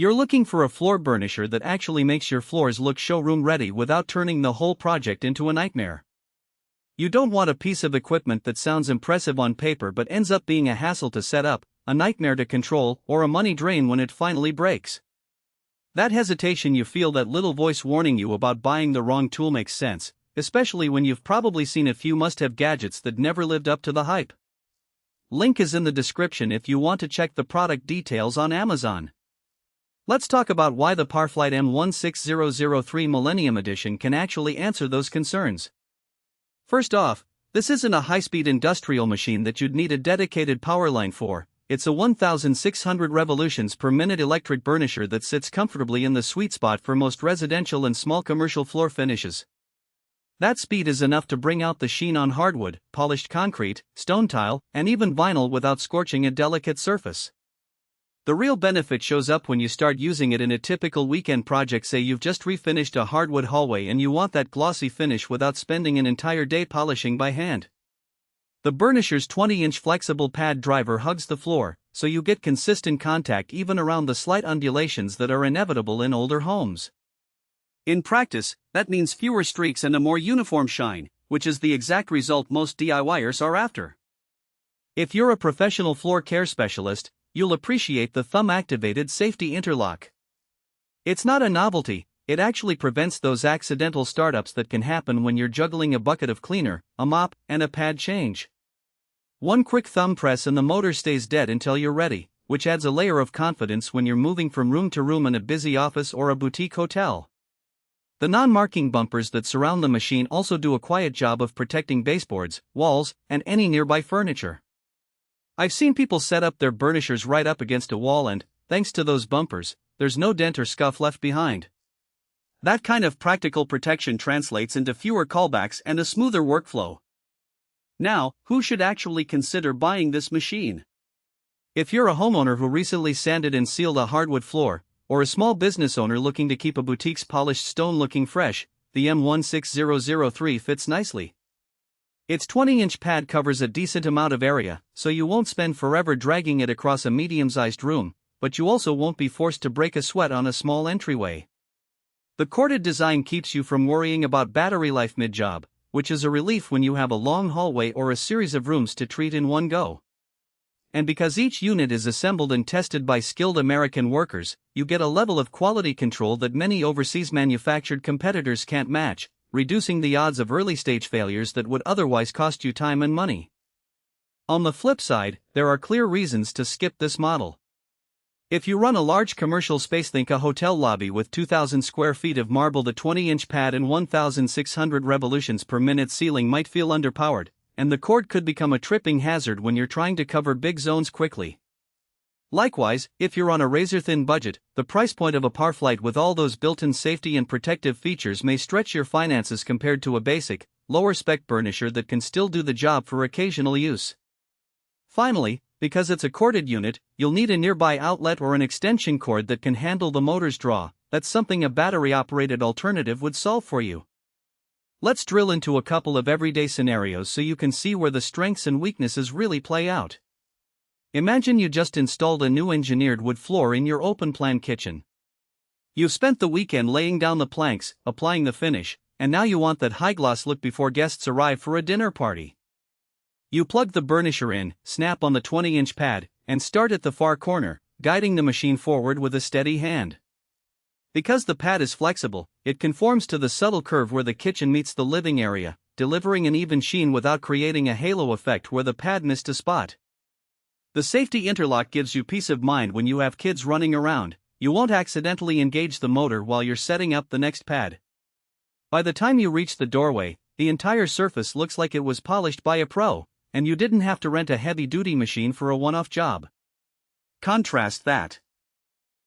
You're looking for a floor burnisher that actually makes your floors look showroom ready without turning the whole project into a nightmare. You don't want a piece of equipment that sounds impressive on paper but ends up being a hassle to set up, a nightmare to control, or a money drain when it finally breaks. That hesitation you feel, that little voice warning you about buying the wrong tool, makes sense, especially when you've probably seen a few must-have gadgets that never lived up to the hype. Link is in the description if you want to check the product details on Amazon. Let's talk about why the Powr Flite M1600 Millennium Edition can actually answer those concerns. First off, this isn't a high-speed industrial machine that you'd need a dedicated power line for. It's a 1,600 revolutions per minute electric burnisher that sits comfortably in the sweet spot for most residential and small commercial floor finishes. That speed is enough to bring out the sheen on hardwood, polished concrete, stone tile, and even vinyl without scorching a delicate surface. The real benefit shows up when you start using it in a typical weekend project. Say you've just refinished a hardwood hallway and you want that glossy finish without spending an entire day polishing by hand. The burnisher's 20-inch flexible pad driver hugs the floor, so you get consistent contact even around the slight undulations that are inevitable in older homes. In practice, that means fewer streaks and a more uniform shine, which is the exact result most DIYers are after. If you're a professional floor care specialist, you'll appreciate the thumb-activated safety interlock. It's not a novelty, it actually prevents those accidental startups that can happen when you're juggling a bucket of cleaner, a mop, and a pad change. One quick thumb press and the motor stays dead until you're ready, which adds a layer of confidence when you're moving from room to room in a busy office or a boutique hotel. The non-marking bumpers that surround the machine also do a quiet job of protecting baseboards, walls, and any nearby furniture. I've seen people set up their burnishers right up against a wall and, thanks to those bumpers, there's no dent or scuff left behind. That kind of practical protection translates into fewer callbacks and a smoother workflow. Now, who should actually consider buying this machine? If you're a homeowner who recently sanded and sealed a hardwood floor, or a small business owner looking to keep a boutique's polished stone looking fresh, the M1600 fits nicely. Its 20-inch pad covers a decent amount of area, so you won't spend forever dragging it across a medium-sized room, but you also won't be forced to break a sweat on a small entryway. The corded design keeps you from worrying about battery life mid-job, which is a relief when you have a long hallway or a series of rooms to treat in one go. And because each unit is assembled and tested by skilled American workers, you get a level of quality control that many overseas manufactured competitors can't match, reducing the odds of early-stage failures that would otherwise cost you time and money. On the flip side, there are clear reasons to skip this model. If you run a large commercial space, think a hotel lobby with 2,000 square feet of marble, the 20-inch pad and 1,600 revolutions per minute ceiling might feel underpowered, and the cord could become a tripping hazard when you're trying to cover big zones quickly. Likewise, if you're on a razor-thin budget, the price point of a Powr Flite with all those built-in safety and protective features may stretch your finances compared to a basic, lower-spec burnisher that can still do the job for occasional use. Finally, because it's a corded unit, you'll need a nearby outlet or an extension cord that can handle the motor's draw. That's something a battery-operated alternative would solve for you. Let's drill into a couple of everyday scenarios so you can see where the strengths and weaknesses really play out. Imagine you just installed a new engineered wood floor in your open-plan kitchen. You've spent the weekend laying down the planks, applying the finish, and now you want that high-gloss look before guests arrive for a dinner party. You plug the burnisher in, snap on the 20-inch pad, and start at the far corner, guiding the machine forward with a steady hand. Because the pad is flexible, it conforms to the subtle curve where the kitchen meets the living area, delivering an even sheen without creating a halo effect where the pad missed a spot. The safety interlock gives you peace of mind when you have kids running around. You won't accidentally engage the motor while you're setting up the next pad. By the time you reach the doorway, the entire surface looks like it was polished by a pro, and you didn't have to rent a heavy-duty machine for a one-off job. Contrast that